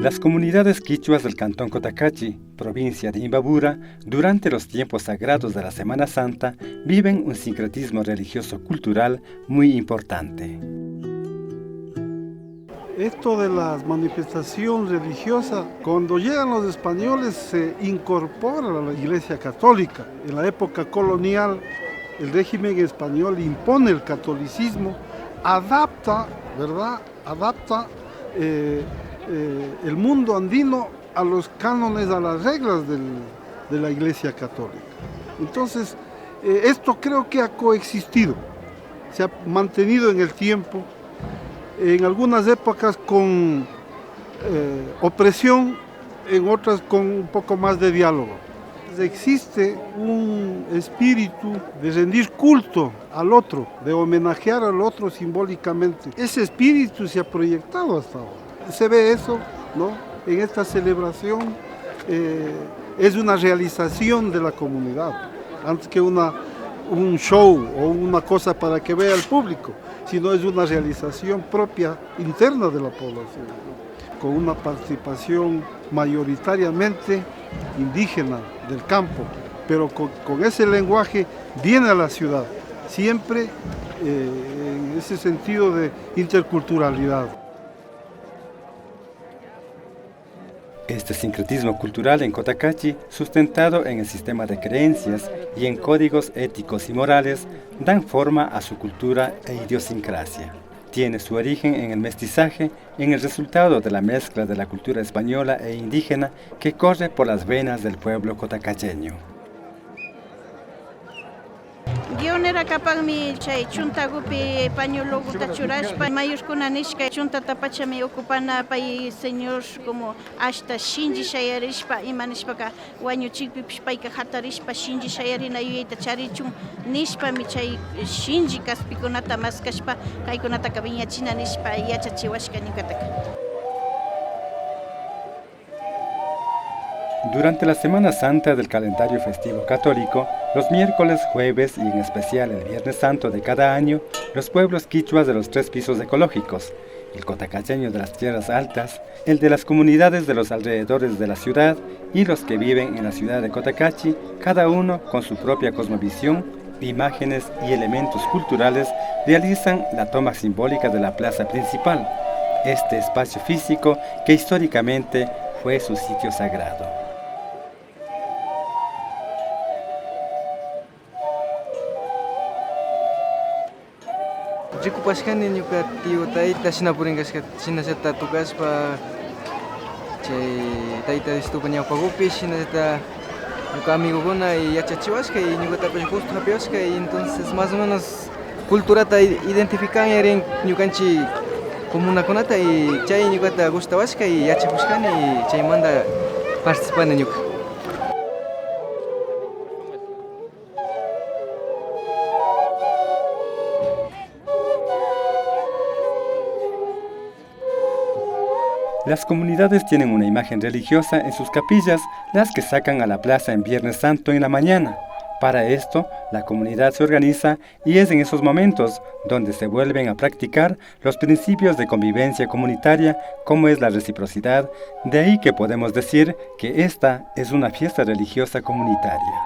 Las comunidades quichuas del cantón Cotacachi, provincia de Imbabura, durante los tiempos sagrados de la Semana Santa, viven un sincretismo religioso-cultural muy importante. Esto de las manifestaciones religiosas, cuando llegan los españoles se incorpora a la Iglesia Católica. En la época colonial, el régimen español impone el catolicismo, adapta, ¿verdad? Adapta el mundo andino a los cánones, a las reglas de la Iglesia Católica. Entonces, esto creo que ha coexistido, se ha mantenido en el tiempo, en algunas épocas con opresión, en otras con un poco más de diálogo. Existe un espíritu de rendir culto al otro, de homenajear al otro simbólicamente. Ese espíritu se ha proyectado hasta ahora. Se ve eso, ¿no? En esta celebración es una realización de la comunidad, antes que un show o una cosa para que vea el público, sino es una realización propia, interna de la población, ¿no? Con una participación mayoritariamente indígena del campo, pero con ese lenguaje viene a la ciudad, siempre en ese sentido de interculturalidad. Este sincretismo cultural en Cotacachi, sustentado en el sistema de creencias y en códigos éticos y morales, dan forma a su cultura e idiosincrasia. Tiene su origen en el mestizaje, en el resultado de la mezcla de la cultura española e indígena que corre por las venas del pueblo cotacacheño. Guionera kapagmi chay chuntagupi pañueloguta churashpa mayuskuna nishka chuntata pachami ocupana pay señor como hasta shinji shayarishpa imanishpaka wañuchikpipish payka hatarishpa shinji shayarina yuyayta charichun nishpami chay shinji kaspikunata maskashpa kaykunataka viñachina nishpa yachachiwashka ñukataka. Durante la Semana Santa del calendario festivo católico, los miércoles, jueves y en especial el Viernes Santo de cada año, los pueblos quichuas de los 3 pisos ecológicos, el cotacacheño de las tierras altas, el de las comunidades de los alrededores de la ciudad y los que viven en la ciudad de Cotacachi, cada uno con su propia cosmovisión, imágenes y elementos culturales, realizan la toma simbólica de la plaza principal, este espacio físico que históricamente fue su sitio sagrado. Rikupashkani ñuka tío tayta shinapurinqashka shinashata tukashpa chay tayta Diospa ñawpakupi shinashata ñuka amigokuna y yachachiwashka y ñukatapish justo hapiwashka y entonces más o menos culturata identifican erin ñukanchik comunakunata y chay ñukata gustawashka y yachakushkani y chaymanta participani ñuka. Las comunidades tienen una imagen religiosa en sus capillas, las que sacan a la plaza en Viernes Santo en la mañana. Para esto, la comunidad se organiza y es en esos momentos donde se vuelven a practicar los principios de convivencia comunitaria, como es la reciprocidad, de ahí que podemos decir que esta es una fiesta religiosa comunitaria.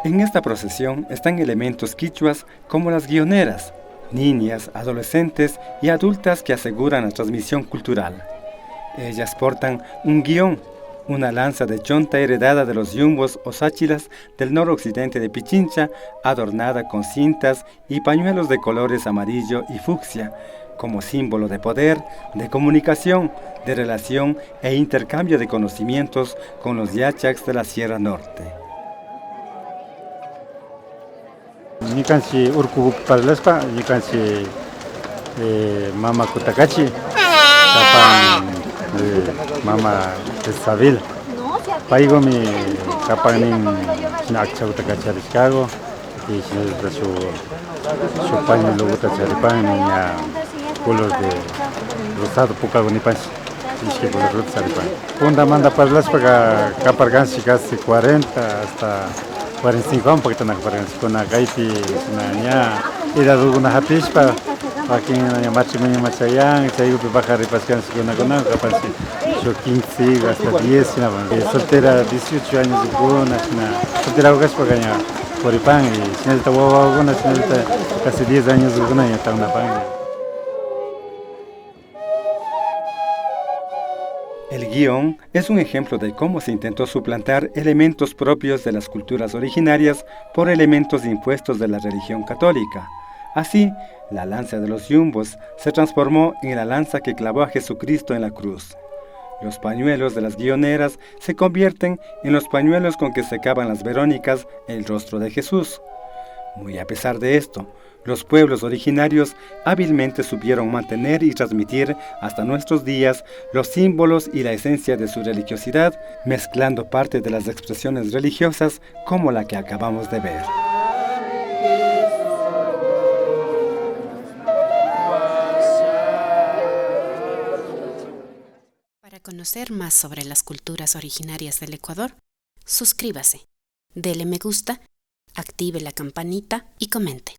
En esta procesión están elementos quichuas como las guioneras, niñas, adolescentes y adultas que aseguran la transmisión cultural. Ellas portan un guión, una lanza de chonta heredada de los yumbos o sáchilas del noroccidente de Pichincha, adornada con cintas y pañuelos de colores amarillo y fucsia, como símbolo de poder, de comunicación, de relación e intercambio de conocimientos con los yachaks de la Sierra Norte. Ñukanchik urku parlaspa, ñukanchik mama Cotacachi, kapan mama Isabel. Paygomi kapanin akcha Cotacachi arishkago y su pañuelo Cotachaриpan niña color de rosado pukago nipanchi. Ishke color rosado. Punda manda parlaspa kaparganchik casi 40 hasta 45 años porque están con la gaiti ya era una hapishpa aquí en matrimonio machayán chayu bajar y pascan con capaz yo 15 hasta 10 soltera 18 años de una soltera hogas paganya por pan y si está una casi 10 años de una ya está una pan. El guión es un ejemplo de cómo se intentó suplantar elementos propios de las culturas originarias por elementos impuestos de la religión católica. Así, la lanza de los yumbos se transformó en la lanza que clavó a Jesucristo en la cruz. Los pañuelos de las guioneras se convierten en los pañuelos con que secaban las verónicas el rostro de Jesús. Muy a pesar de esto, los pueblos originarios hábilmente supieron mantener y transmitir hasta nuestros días los símbolos y la esencia de su religiosidad, mezclando parte de las expresiones religiosas como la que acabamos de ver. Para conocer más sobre las culturas originarias del Ecuador, suscríbase, dele me gusta, active la campanita y comente.